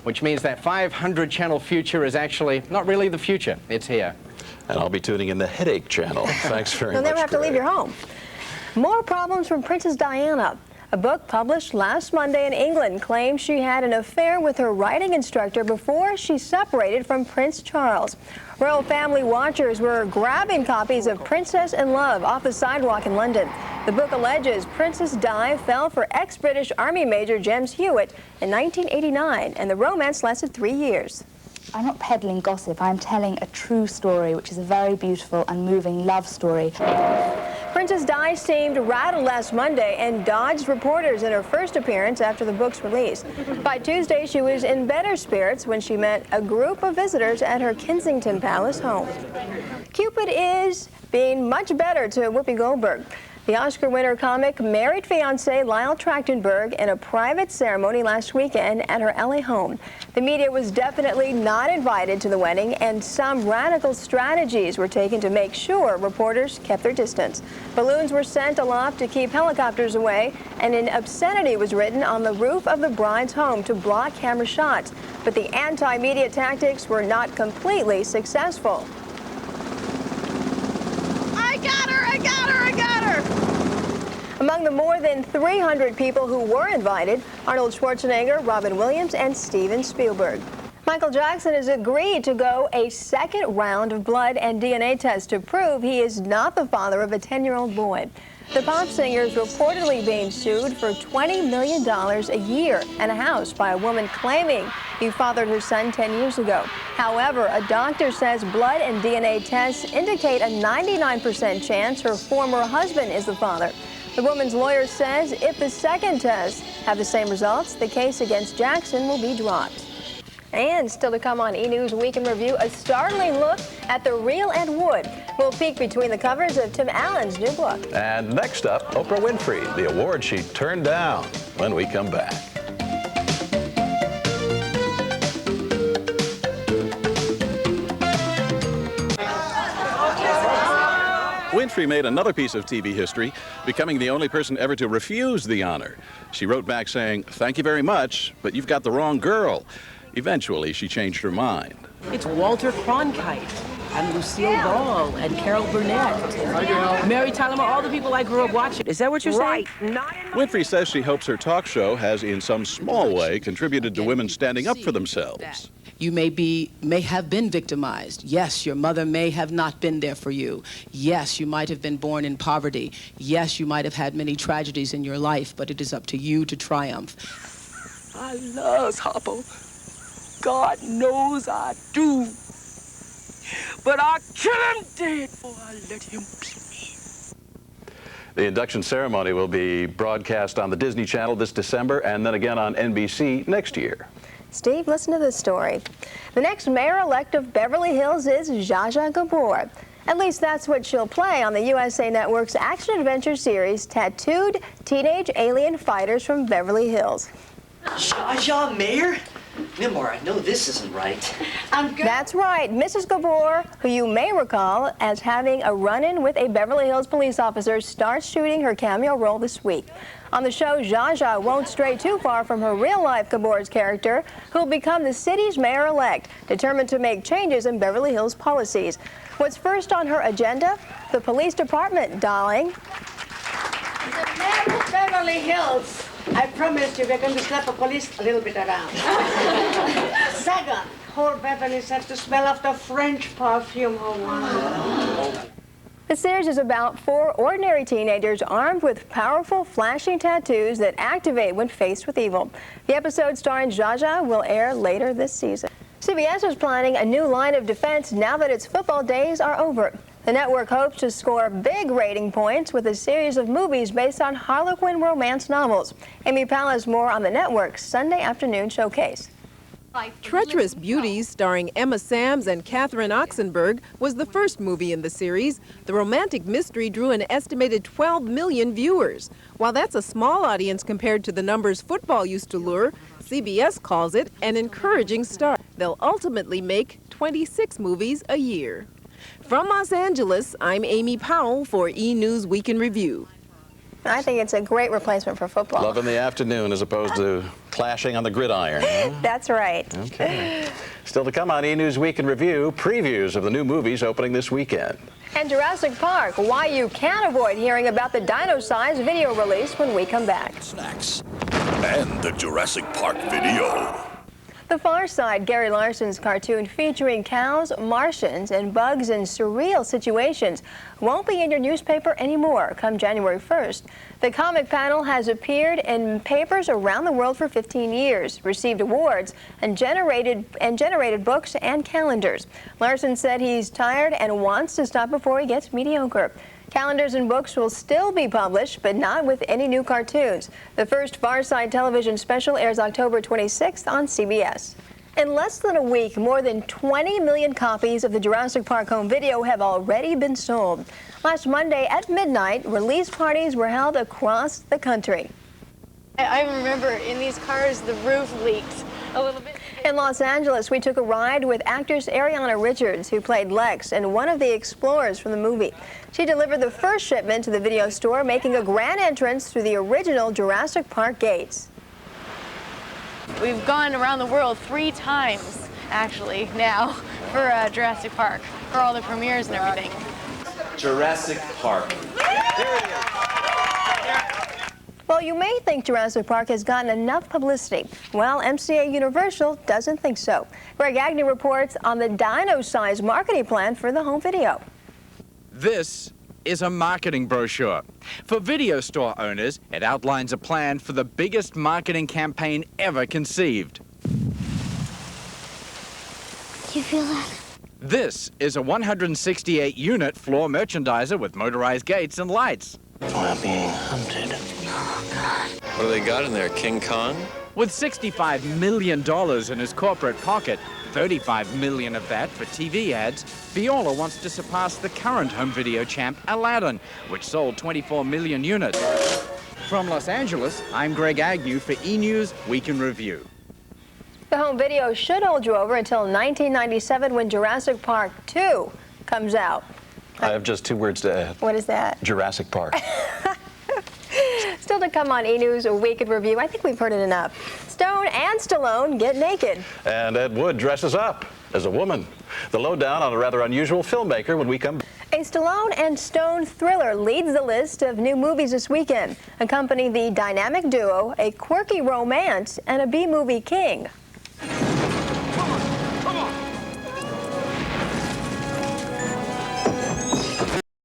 which means that 500-channel future is actually not really the future. It's here. And I'll be tuning in the Headache channel. Thanks very much. You'll never have to leave your home. More problems from Princess Diana. A book published last Monday in England claims she had an affair with her writing instructor before she separated from Prince Charles. Royal family watchers were grabbing copies of Princess in Love off the sidewalk in London. The book alleges Princess Di fell for ex-British Army Major James Hewitt in 1989, and the romance lasted 3 years. I'm not peddling gossip, I'm telling a true story, which is a very beautiful and moving love story. Princess Di seemed rattled last Monday and dodged reporters in her first appearance after the book's release. By Tuesday, she was in better spirits when she met a group of visitors at her Kensington Palace home. Cupid is being much better to Whoopi Goldberg. The Oscar winner comic married fiancé Lyle Trachtenberg in a private ceremony last weekend at her LA home. The media was definitely not invited to the wedding, and some radical strategies were taken to make sure reporters kept their distance. Balloons were sent aloft to keep helicopters away, and an obscenity was written on the roof of the bride's home to block camera shots. But the anti-media tactics were not completely successful. I got her! I got her! I got her! Among the more than 300 people who were invited, Arnold Schwarzenegger, Robin Williams, and Steven Spielberg. Michael Jackson has agreed to go a second round of blood and DNA tests to prove he is not the father of a 10-year-old boy. The pop singer is reportedly being sued for $20 million a year and a house by a woman claiming he fathered her son 10 years ago. However, a doctor says blood and DNA tests indicate a 99% chance her former husband is the father. The woman's lawyer says if the second tests have the same results, the case against Jackson will be dropped. And still to come on E! News Week in Review, a startling look at the real Ed Wood. We'll peek between the covers of Tim Allen's new book. And next up, Oprah Winfrey, the award she turned down, when we come back. Winfrey made another piece of TV history, becoming the only person ever to refuse the honor. She wrote back saying, "Thank you very much, but you've got the wrong girl." Eventually, she changed her mind. It's Walter Cronkite and Lucille Ball and Carol Burnett, Mary Tyler, all the people I grew up watching. Is that what you're saying? Winfrey says she hopes her talk show has, in some small way, contributed to women standing up for themselves. You may have been victimized. Yes, your mother may have not been there for you. Yes, you might have been born in poverty. Yes, you might have had many tragedies in your life, but it is up to you to triumph. I love Hoppo. God knows I do. But I'll kill him dead before I let him bleed. The induction ceremony will be broadcast on the Disney Channel this December and then again on NBC next year. Steve, listen to this story. The next mayor-elect of Beverly Hills is Zsa Zsa Gabor. At least that's what she'll play on the USA Network's action-adventure series, Tattooed Teenage Alien Fighters from Beverly Hills. Zsa Zsa, Mayor? Nimar, I know this isn't right. That's right. Mrs. Gabor, who you may recall as having a run-in with a Beverly Hills police officer, starts shooting her cameo role this week. On the show, Zsa Zsa won't stray too far from her real-life Gabor's character, who will become the city's mayor-elect, determined to make changes in Beverly Hills policies. What's first on her agenda? The police department, darling. The mayor of Beverly Hills. I promise you we're going to slap the police a little bit around. Second, whole Beverly has to smell of the French perfume. The series is about 4 ordinary teenagers armed with powerful, flashing tattoos that activate when faced with evil. The episode starring Zsa Zsa will air later this season. CBS is planning a new line of defense now that its football days are over. The network hopes to score big rating points with a series of movies based on Harlequin romance novels. Amy Powell has more on the network's Sunday afternoon showcase. Treacherous Beauties, starring Emma Sams and Catherine Oxenberg, was the first movie in the series. The romantic mystery drew an estimated 12 million viewers. While that's a small audience compared to the numbers football used to lure, CBS calls it an encouraging start. They'll ultimately make 26 movies a year. From Los Angeles, I'm Amy Powell for E! News Week in Review. I think it's a great replacement for football. Love in the afternoon as opposed to clashing on the gridiron. Huh? That's right. Okay. Still to come on E! News Week in Review, previews of the new movies opening this weekend. And Jurassic Park, why you can't avoid hearing about the dino-sized video release when we come back. Snacks and the Jurassic Park video. The Far Side, Gary Larson's cartoon featuring cows, Martians, and bugs in surreal situations won't be in your newspaper anymore come January 1st. The comic panel has appeared in papers around the world for 15 years, received awards, and generated books and calendars. Larson said he's tired and wants to stop before he gets mediocre. Calendars and books will still be published, but not with any new cartoons. The first Far Side television special airs October 26th on CBS. In less than a week, more than 20 million copies of the Jurassic Park home video have already been sold. Last Monday at midnight, release parties were held across the country. I remember in these cars, the roof leaked a little bit. In Los Angeles, we took a ride with actress Ariana Richards, who played Lex and one of the explorers from the movie. She delivered the first shipment to the video store, making a grand entrance through the original Jurassic Park gates. We've gone around the world 3 times, actually, now, for Jurassic Park, for all the premieres and everything. Jurassic Park. Here it is. Well, you may think Jurassic Park has gotten enough publicity. Well, MCA Universal doesn't think so. Greg Agnew reports on the dino-sized marketing plan for the home video. This is a marketing brochure. For video store owners, it outlines a plan for the biggest marketing campaign ever conceived. You feel that? This is a 168-unit floor merchandiser with motorized gates and lights. We're being hunted. Oh, God. What do they got in there, King Kong? With $65 million in his corporate pocket, $35 million of that for TV ads, Viola wants to surpass the current home video champ, Aladdin, which sold 24 million units. From Los Angeles, I'm Greg Agnew for E! News Week in Review. The home video should hold you over until 1997 when Jurassic Park 2 comes out. I have just 2 words to add. What is that? Jurassic Park. Still to come on E! News, a week in review. I think we've heard it enough. Stone and Stallone get naked. And Ed Wood dresses up as a woman. The lowdown on a rather unusual filmmaker when we come back. A Stallone and Stone thriller leads the list of new movies this weekend, accompanying the dynamic duo, a quirky romance, and a B-movie king.